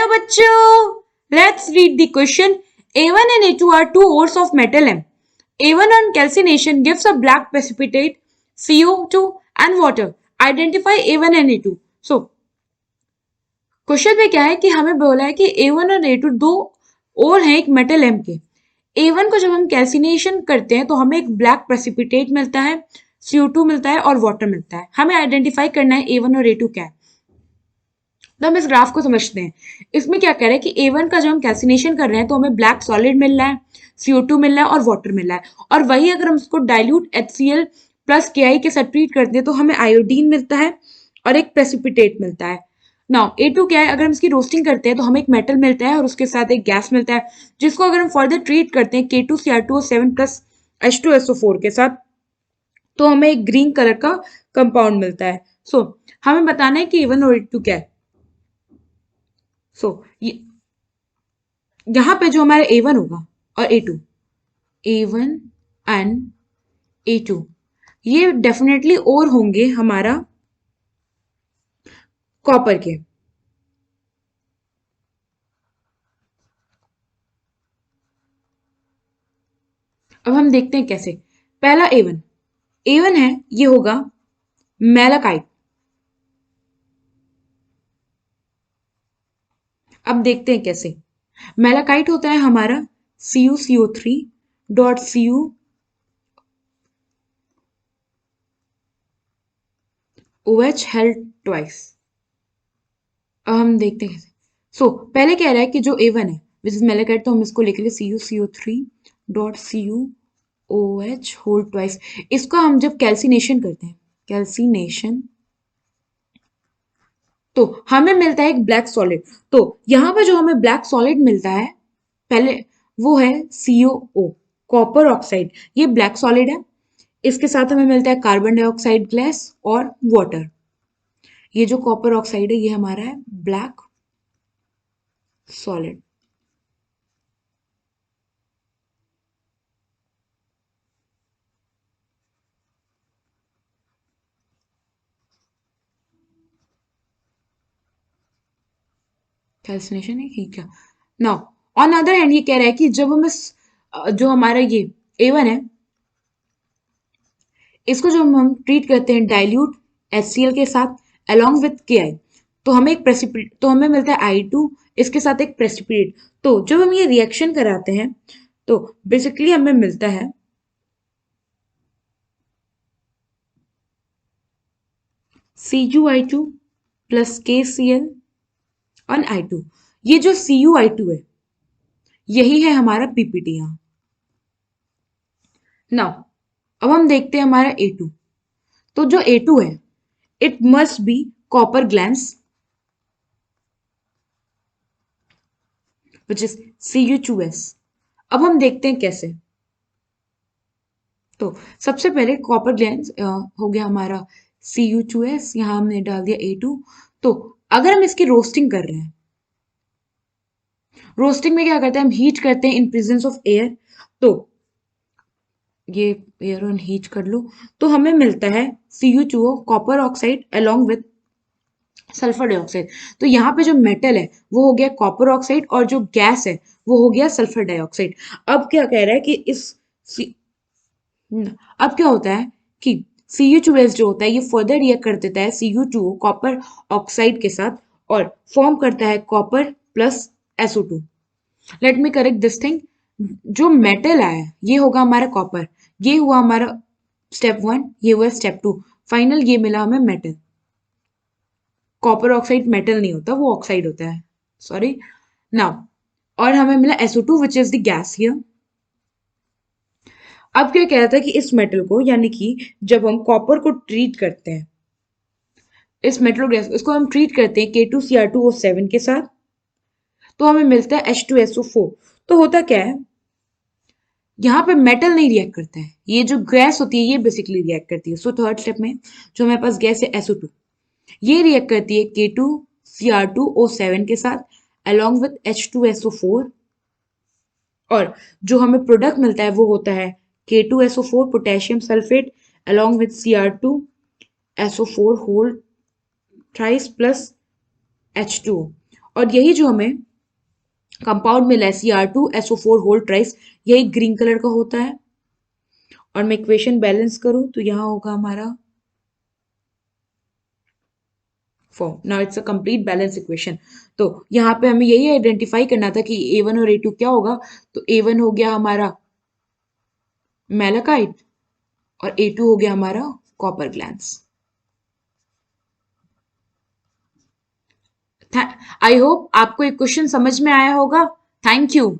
Hello bachcho, let's read the question. A1 and A2 are two ores of metal M. A1 on calcination gives a black precipitate CO2 and water. Identify A1 and A2. So, question में क्या है कि हमें बोला है कि A1 और A2 दो और हैं एक मेटल M के। A1 को जब हम कैल्सिनेशन करते हैं तो हमें एक ब्लैक प्रेसिपिटेट मिलता है, CO2 मिलता है और वाटर मिलता है। हमें आइडेंटिफाई करना है A1 और A2 क्या है। तो हम इस ग्राफ को समझते हैं। इसमें क्या कह रहा है कि A1 का जब हम कैल्सिनेशन कर रहे हैं तो हमें ब्लैक सॉलिड मिल रहा है, CO2 मिल रहा है और वाटर मिल रहा है। और वही अगर हम उसको डाइल्यूट HCl प्लस KI के साथ ट्रीट करते हैं तो हमें आयोडीन मिलता है और एक प्रेसिपिटेट मिलता है। नाउ A2 क्या है, अगर हम इसकी रोस्टिंग करते हैं तो हमें एक मेटल मिलता है और उसके साथ एक गैस मिलता है, जिसको अगर हम फर्दर ट्रीट करते हैं K2Cr2O7 प्लस H2SO4 के साथ तो हमें एक ग्रीन कलर का कंपाउंड मिलता है। सो हमें बताना है कि A1 और A2 क्या है। सो यहाँ पे जो हमारा A1 होगा और A2, A1 एंड A2 ये डेफिनेटली और होंगे हमारा कॉपर के। अब हम देखते हैं कैसे। पहला A1 है, ये होगा मैलाकाइट। अब देखते हैं कैसे। मैलाकाइट होता है हमारा CuCO3 dot Cu OH held twice. अब हम देखते हैं कैसे। पहले कह रहा है कि जो A1 है विच इज मैलाकाइट, तो हम इसको लिख लें CuCO3 dot Cu OH whole twice. इसका हम जब कैल्सिनेशन करते हैं, कैल्सिनेशन, तो हमें मिलता है एक ब्लैक सॉलिड। तो यहां पर जो हमें ब्लैक सॉलिड मिलता है पहले वो है COO, कॉपर ऑक्साइड। ये ब्लैक सॉलिड है। इसके साथ हमें मिलता है कार्बन डाइऑक्साइड गैस और वाटर। ये जो कॉपर ऑक्साइड है ये हमारा है ब्लैक सॉलिड। कैल्सिनेशन है ठीक है। नाउ ऑन अदर हैंड ये कह रहा है कि जब हम इस जो हमारा ये A1 है इसको जो हम ट्रीट करते हैं डाइल्यूट HCl के साथ अलोंग विथ KI, तो हमें एक प्रेसिपिटेट, तो हमें मिलता है I2, इसके साथ एक प्रेसिपिटेट। तो जब हम ये रिएक्शन कराते हैं तो बेसिकली हमें मिलता है CuI2 प्लस KCl और I2। ये जो CuI2 है यही है हमारा PPT यहाँ। नाउ अब हम देखते हैं हमारा A2। तो जो A2 है it must be copper glance which is Cu2S। अब हम देखते हैं कैसे। तो सबसे पहले कॉपर ग्लैंस हो गया हमारा Cu2S, यहाँ हमने डाल दिया A2। तो अगर हम इसकी रोस्टिंग कर रहे हैं, रोस्टिंग में क्या करते हैं हम हीट करते हैं इन प्रेजेंस ऑफ एयर। तो ये एयर ऑन हीट कर लो तो हमें मिलता है Cu2O copper oxide along with sulphur dioxide. तो यहाँ पे जो मेटल है वो हो गया कॉपर ऑक्साइड और जो गैस है वो हो गया सल्फर डाइऑक्साइड। अब क्या कह रहा है कि अब क्या होता है कि Cu2S जो होता है ये फर्दर रिएक्ट कर देता है Cu2O कॉपर ऑक्साइड के साथ और फॉर्म करता है copper plus SO2। Let me correct this thing. जो मेटल आया ये होगा हमारा कॉपर, ये हुआ हमारा स्टेप 1, ये हुआ स्टेप 2, फाइनल ये मिला हमें मेटल। कॉपर ऑक्साइड मेटल नहीं होता, वो ऑक्साइड होता है, सॉरी। नाउ और हमें मिला SO2 which is the gas here. अब क्या कह रहा था कि इस मेटल को यानी कि जब हम कॉपर को ट्रीट करते हैं, इस मेटल गैस इसको हम ट्रीट करते हैं K2Cr2O7 के साथ, तो हमें मिलता है H2SO4। तो होता क्या है, यहाँ पे मेटल नहीं रिएक्ट करता है, ये जो गैस होती है ये बेसिकली रिएक्ट करती है। सो थर्ड स्टेप में जो हमारे पास गैस है SO2, ये रिएक्ट करती है K2Cr2O7 के साथ अलोंग विथ H2SO4, और जो हमें प्रोडक्ट मिलता है वो होता है K2SO4 potassium sulphate along with Cr2SO4 whole thrice plus H2O। और यही जो हमें कंपाउंड मिला है Cr2SO4 होल ट्राइस, यही ग्रीन कलर का होता है। और मैं इक्वेशन बैलेंस करूं तो यहां होगा हमारा form. Now it's a complete balance equation. तो यहाँ पे हमें यही आइडेंटिफाई करना था कि A1 और A2 क्या होगा। तो A1 हो गया हमारा मैलाकाइट और A2 हो गया हमारा कॉपर ग्लैंस। आई होप आपको एक क्वेश्चन समझ में आया होगा। Thank you.